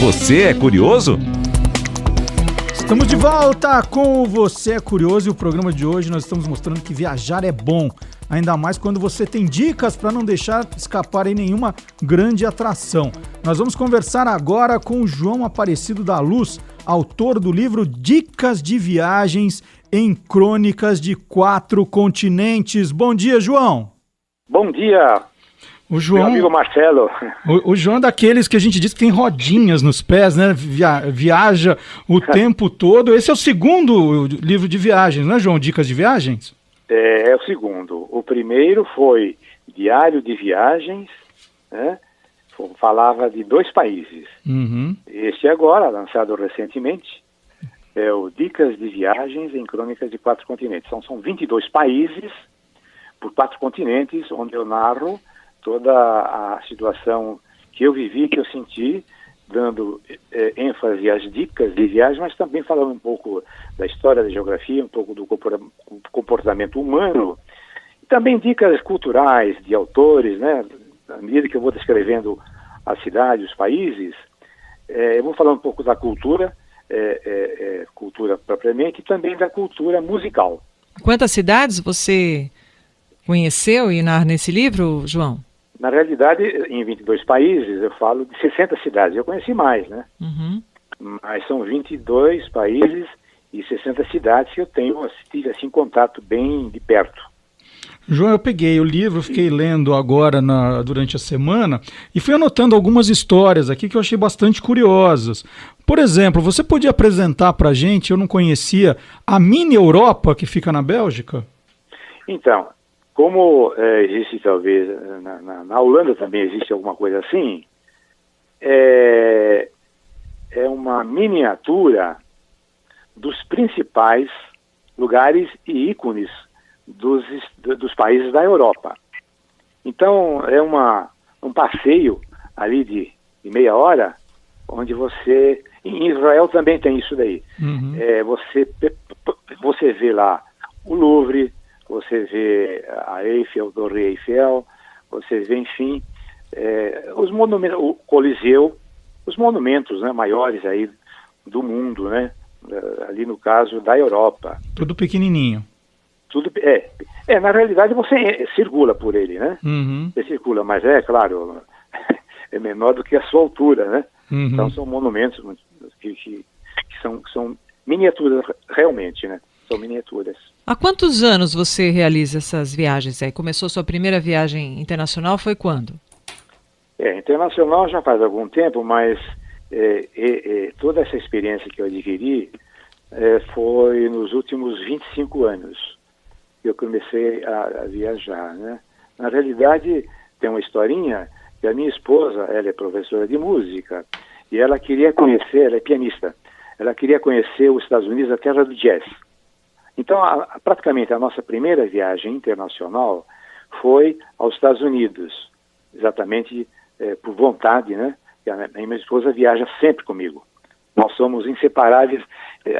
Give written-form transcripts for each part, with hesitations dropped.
Você é curioso? Estamos de volta com o Você é Curioso e o programa de hoje nós estamos mostrando que viajar é bom, ainda mais quando você tem dicas para não deixar escapar em nenhuma grande atração. Nós vamos conversar agora com o João Aparecido da Luz, autor do livro Dicas de Viagens em Crônicas de 4 Continentes. Bom dia, João! Bom dia, o João, meu amigo Marcelo. O João é daqueles que a gente diz que tem rodinhas nos pés, né? Viaja o tempo todo. Esse é o segundo livro de viagens, não é, João? Dicas de Viagens? É o segundo. O primeiro foi Diário de Viagens, né? Falava de 2 países. Uhum. Este agora, lançado recentemente, é o Dicas de Viagens em Crônicas de 4 Continentes. São 22 países por 4 continentes, onde eu narro toda a situação que eu vivi, que eu senti, dando ênfase às dicas de viagem, mas também falando um pouco da história, da geografia, um pouco do comportamento humano, e também dicas culturais de autores, né? À medida que eu vou descrevendo a cidade, os países, eu vou falar um pouco da cultura, cultura propriamente, e também da cultura musical. Quantas cidades você conheceu e narra nesse livro, João? Na realidade, em 22 países, eu falo de 60 cidades. Eu conheci mais, né? Uhum. Mas são 22 países e 60 cidades que eu tive assim, contato bem de perto. João, eu peguei o livro, fiquei lendo agora durante a semana e fui anotando algumas histórias aqui que eu achei bastante curiosas. Por exemplo, você podia apresentar para a gente, eu não conhecia, a Mini Europa que fica na Bélgica? Então, como existe talvez, na Holanda também existe alguma coisa assim, é uma miniatura dos principais lugares e ícones dos países da Europa. Então, é um passeio ali de meia hora, onde você... Em Israel também tem isso daí. Uhum. Você vê lá o Louvre, você vê a Eiffel, a Torre Eiffel, você vê, enfim, os monumentos, o Coliseu, os monumentos, né, maiores aí do mundo, né? Ali no caso da Europa. Tudo pequenininho. Tudo, na realidade você circula por ele, né? Uhum. Você circula, mas claro, é menor do que a sua altura, né? Uhum. Então são monumentos que são miniaturas realmente, né? São miniaturas. Há quantos anos você realiza essas viagens aí? Começou sua primeira viagem internacional, foi quando? Internacional já faz algum tempo, mas toda essa experiência que eu adquiri foi nos últimos 25 anos que eu comecei a viajar, né? Na realidade, tem uma historinha que a minha esposa, ela é professora de música, e ela queria conhecer, ela é pianista, ela queria conhecer os Estados Unidos, a terra do jazz. Então, praticamente a nossa primeira viagem internacional foi aos Estados Unidos, exatamente por vontade, né? A minha esposa viaja sempre comigo. Nós somos inseparáveis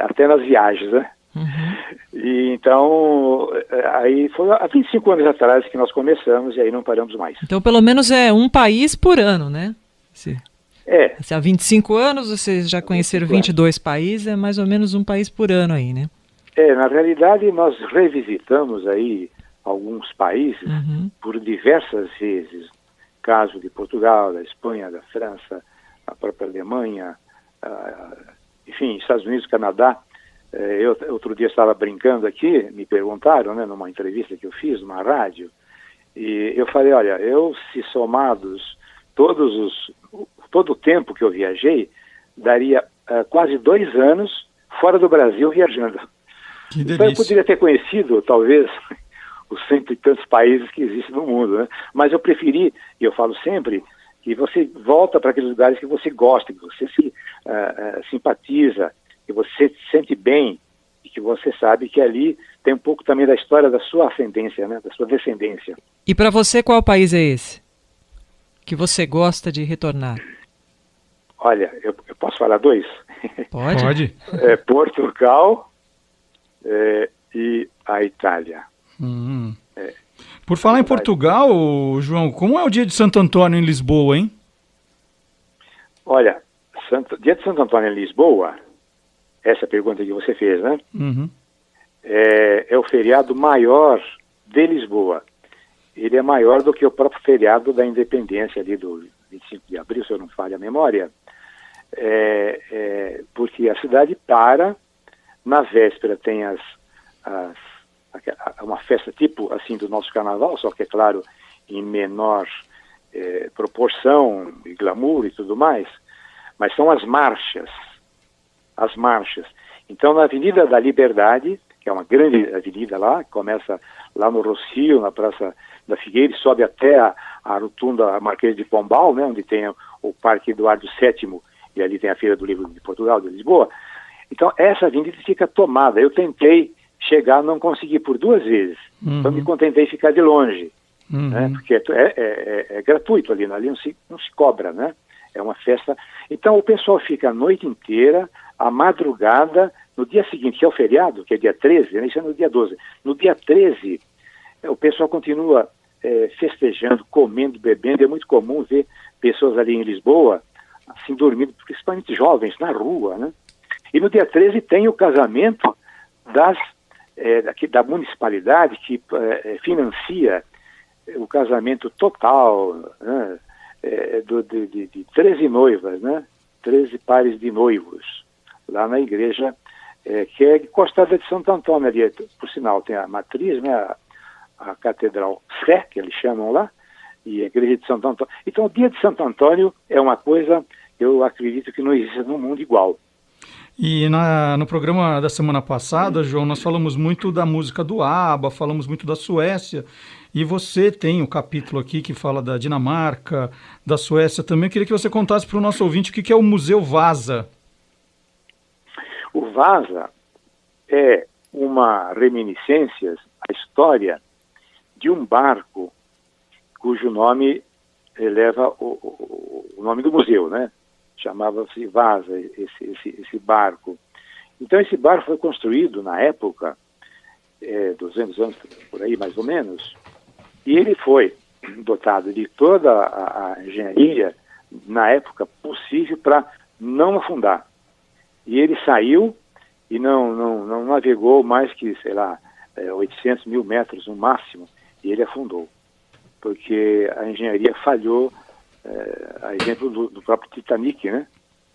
até nas viagens, né? Uhum. E então, aí foi há 25 anos atrás que nós começamos e aí não paramos mais. Então, pelo menos é um país por ano, né? Há 25 anos, vocês já conheceram 22 países, é mais ou menos um país por ano aí, né? Na realidade, nós revisitamos aí alguns países por diversas vezes. Caso de Portugal, da Espanha, da França, a própria Alemanha, enfim, Estados Unidos, Canadá. Eu outro dia estava brincando aqui, me perguntaram, né, numa entrevista que eu fiz, numa rádio, e eu falei, olha, se somados todo o tempo que eu viajei, daria quase 2 anos fora do Brasil viajando. Que delícia. Então eu poderia ter conhecido, talvez, os 100 e tantos países que existem no mundo, né? Mas eu preferi, e eu falo sempre, que você volta para aqueles lugares que você gosta, que você se simpatiza, que você se sente bem, e que você sabe que ali tem um pouco também da história da sua ascendência, né? Da sua descendência. E para você, qual país é esse que você gosta de retornar? Olha, eu posso falar 2? Pode. Portugal e a Itália. Por falar em Portugal, João, como é o dia de Santo Antônio em Lisboa, hein? Olha, Dia de Santo Antônio em Lisboa, essa pergunta que você fez, né? Uhum. É o feriado maior de Lisboa. Ele é maior do que o próprio feriado da independência ali do 25 de abril, se eu não falho a memória, porque a cidade para, na véspera tem uma festa tipo assim do nosso carnaval, só que é claro, em menor proporção e glamour e tudo mais, mas são as marchas. Então, na Avenida da Liberdade, que é uma grande avenida lá, que começa lá no Rossio, na Praça da Figueira, e sobe até a rotunda Marquês de Pombal, né, onde tem o Parque Eduardo VII, e ali tem a Feira do Livro de Portugal, de Lisboa. Então, essa avenida fica tomada. Eu tentei chegar, não consegui por 2 vezes. Uhum. Então, me contentei em ficar de longe, Uhum. né, porque é gratuito ali não se cobra, né? É uma festa. Então, o pessoal fica a noite inteira, a madrugada, no dia seguinte, que é o feriado, que é dia 13, isso é no dia 12. No dia 13, o pessoal continua festejando, comendo, bebendo. É muito comum ver pessoas ali em Lisboa, assim, dormindo, principalmente jovens, na rua, né? E no dia 13 tem o casamento da municipalidade, que financia o casamento total, né? De 13 noivas, né? 13 pares de noivos, lá na igreja, que é encostada de Santo Antônio ali, por sinal, tem a matriz, né? A Catedral Sé, que eles chamam lá, e a igreja de Santo Antônio. Então, o dia de Santo Antônio é uma coisa, eu acredito que não existe no mundo igual. E no programa da semana passada, João, nós falamos muito da música do ABBA, falamos muito da Suécia, e você tem o capítulo aqui que fala da Dinamarca, da Suécia também. Eu queria que você contasse para o nosso ouvinte o que é o Museu Vasa. O Vasa é uma reminiscência, a história de um barco cujo nome leva o nome do museu, né? Chamava-se Vasa, esse barco. Então, esse barco foi construído na época, 200 anos por aí, mais ou menos, e ele foi dotado de toda a engenharia, na época, possível para não afundar. E ele saiu e não navegou mais que, 800 mil metros no máximo, e ele afundou, porque a engenharia falhou. A exemplo do próprio Titanic, né?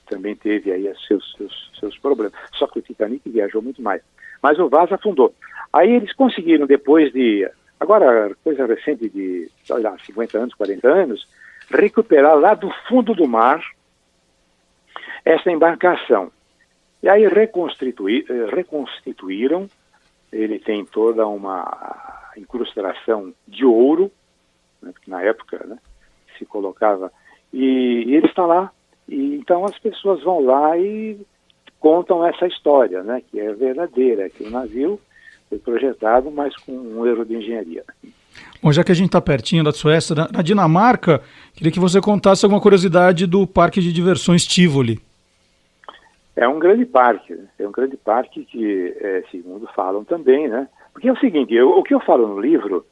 Também teve aí seus problemas. Só que o Titanic viajou muito mais. Mas o Vasa afundou. Aí eles conseguiram, depois de, agora coisa recente de, 50 anos, 40 anos, recuperar lá do fundo do mar essa embarcação. E aí reconstituíram, ele tem toda uma incrustação de ouro, né? Na época, né? Se colocava, e ele está lá, e então as pessoas vão lá e contam essa história, né, que é verdadeira, que o navio foi projetado, mas com um erro de engenharia. Bom, já que a gente está pertinho da Suécia, na Dinamarca, queria que você contasse alguma curiosidade do Parque de Diversões Tivoli. É um grande parque que, segundo falam também, né, porque é o seguinte, o que eu falo no livro,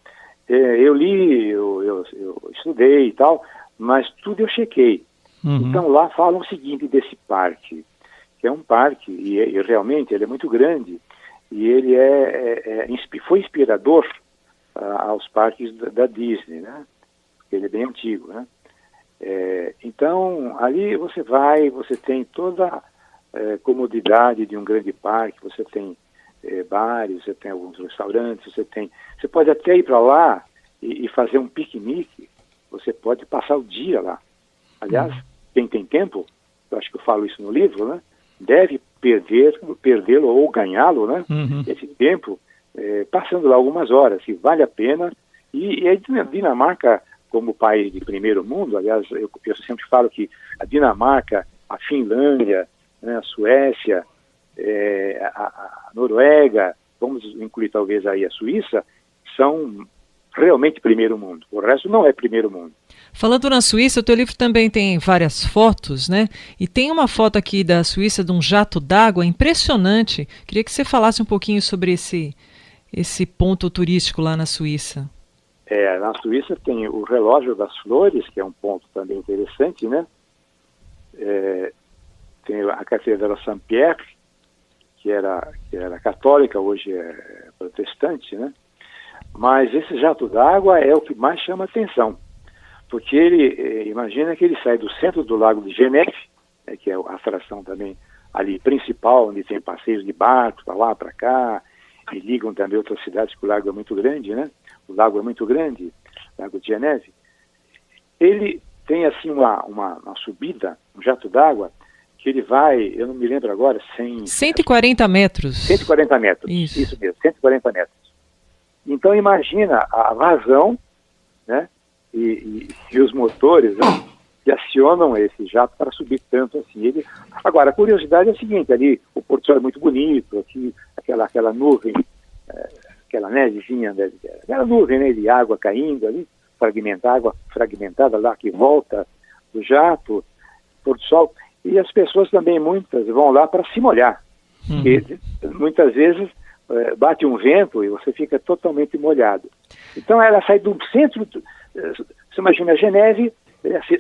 eu li, eu estudei e tal, mas tudo eu chequei. Uhum. Então lá falam o seguinte desse parque, que é um parque, e realmente ele é muito grande, e ele foi inspirador aos parques da Disney, né? Ele é bem antigo, né? Então ali você tem toda a comodidade de um grande parque, você tem bares, você tem alguns restaurantes, você pode até ir para lá e fazer um piquenique, você pode passar o dia lá. Aliás, quem tem tempo, eu acho que eu falo isso no livro, né, deve perdê-lo ou ganhá-lo, né, esse tempo, passando lá algumas horas, que vale a pena. E a Dinamarca, como país de primeiro mundo, aliás, eu sempre falo que a Dinamarca, a Finlândia, né, a Suécia, a Noruega, vamos incluir talvez aí a Suíça, são realmente primeiro mundo. O resto não é primeiro mundo. Falando na Suíça, o teu livro também tem várias fotos, né? E tem uma foto aqui da Suíça de um jato d'água impressionante. Queria que você falasse um pouquinho sobre esse ponto turístico lá na Suíça. Na Suíça tem o Relógio das Flores, que é um ponto também interessante, né? tem a Catedral Saint-Pierre, que era católica, hoje é protestante, né? Mas esse jato d'água é o que mais chama atenção, porque imagina que ele sai do centro do Lago de Geneve, que é a atração também ali principal, onde tem passeios de barco para lá, para cá, e ligam também outras cidades, que o lago é muito grande, né? O lago é muito grande, Lago de Geneve. Ele tem assim uma subida, um jato d'água, que ele vai, eu não me lembro agora, 140 metros. 140 metros, isso mesmo, 140 metros. Então imagina a vazão, né, e os motores, né, que acionam esse jato para subir tanto assim. Agora, a curiosidade é a seguinte, ali o Porto Sol é muito bonito, aqui, aquela nuvem, aquela nevezinha, aquela nuvem, né, de água caindo ali, água fragmentada lá que volta do jato, Porto Sol, e as pessoas também, muitas, vão lá para se molhar. E, muitas vezes bate um vento e você fica totalmente molhado. Então ela sai do centro, você imagina Geneve,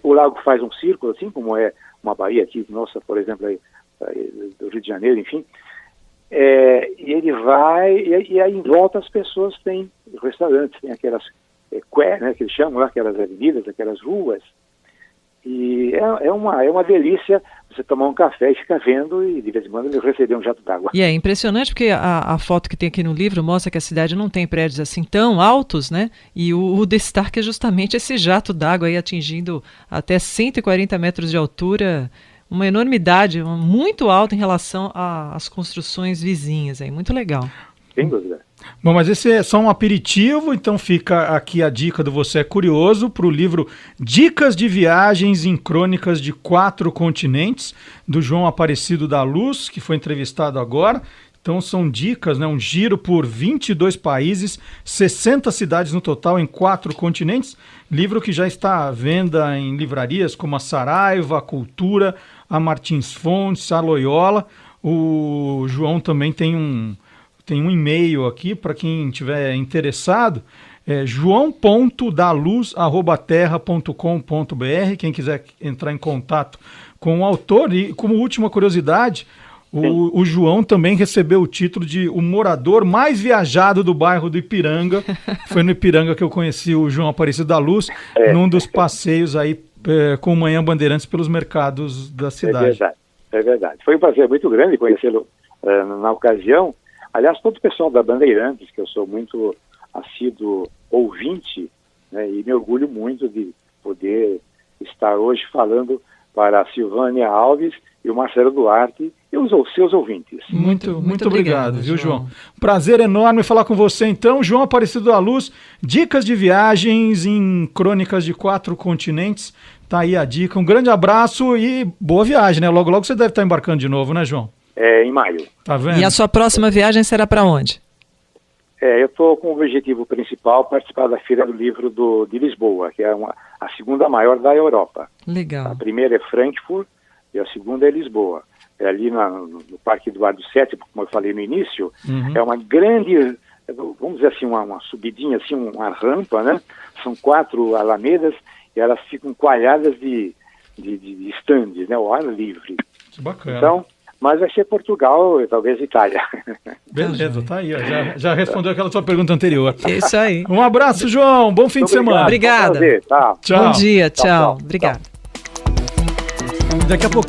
o lago faz um círculo, assim como é uma baía aqui, nossa, por exemplo, aí, do Rio de Janeiro, enfim, e ele vai, e aí em volta as pessoas têm restaurantes, tem aquelas né, que eles chamam lá, aquelas avenidas, aquelas ruas, e é uma delícia você tomar um café e ficar vendo e de vez em quando receber um jato d'água. E é impressionante porque a foto que tem aqui no livro mostra que a cidade não tem prédios assim tão altos, né? E o destaque é justamente esse jato d'água aí atingindo até 140 metros de altura, uma enormidade, muito alta em relação às construções vizinhas aí, muito legal. Sem dúvida. Bom, mas esse é só um aperitivo, então fica aqui a dica do Você é Curioso para o livro Dicas de Viagens em Crônicas de 4 Continentes, do João Aparecido da Luz, que foi entrevistado agora. Então são dicas, né, um giro por 22 países, 60 cidades no total em 4 continentes, livro que já está à venda em livrarias como a Saraiva, a Cultura, a Martins Fontes, a Loyola. O João também tem um e-mail aqui para quem estiver interessado, joão.daluz@terra.com.br, quem quiser entrar em contato com o autor. E como última curiosidade, o João também recebeu o título de o morador mais viajado do bairro do Ipiranga. Foi no Ipiranga que eu conheci o João Aparecido da Luz, num dos passeios aí com Manhã Bandeirantes pelos mercados da cidade. É verdade. Foi um prazer muito grande conhecê-lo na ocasião. Aliás, todo o pessoal da Bandeirantes, que eu sou muito assíduo ouvinte, né, e me orgulho muito de poder estar hoje falando para a Silvânia Alves e o Marcelo Duarte e os seus ouvintes. Muito obrigado, viu, João? Prazer enorme falar com você, então. João Aparecido da Luz, dicas de viagens em Crônicas de 4 Continentes. Tá aí a dica. Um grande abraço e boa viagem, né? Logo, logo você deve estar embarcando de novo, né, João? Em maio. Tá vendo? E a sua próxima viagem será para onde? Eu estou com o objetivo principal participar da Feira do Livro de Lisboa, que é a segunda maior da Europa. Legal. A primeira é Frankfurt e a segunda é Lisboa. É ali no Parque Eduardo VII, como eu falei no início, é uma grande, vamos dizer assim, uma subidinha, assim, uma rampa, né? São 4 alamedas e elas ficam coalhadas de estandes, né? Ao ar livre. Que bacana. Então, mas vai ser Portugal, talvez Itália. Beleza, tá aí. Ó, já respondeu aquela sua pergunta anterior. É isso aí. Um abraço, João. Bom fim de semana. Obrigada. Tchau. Bom dia, tchau. Tchau. Obrigada. Daqui a pouquinho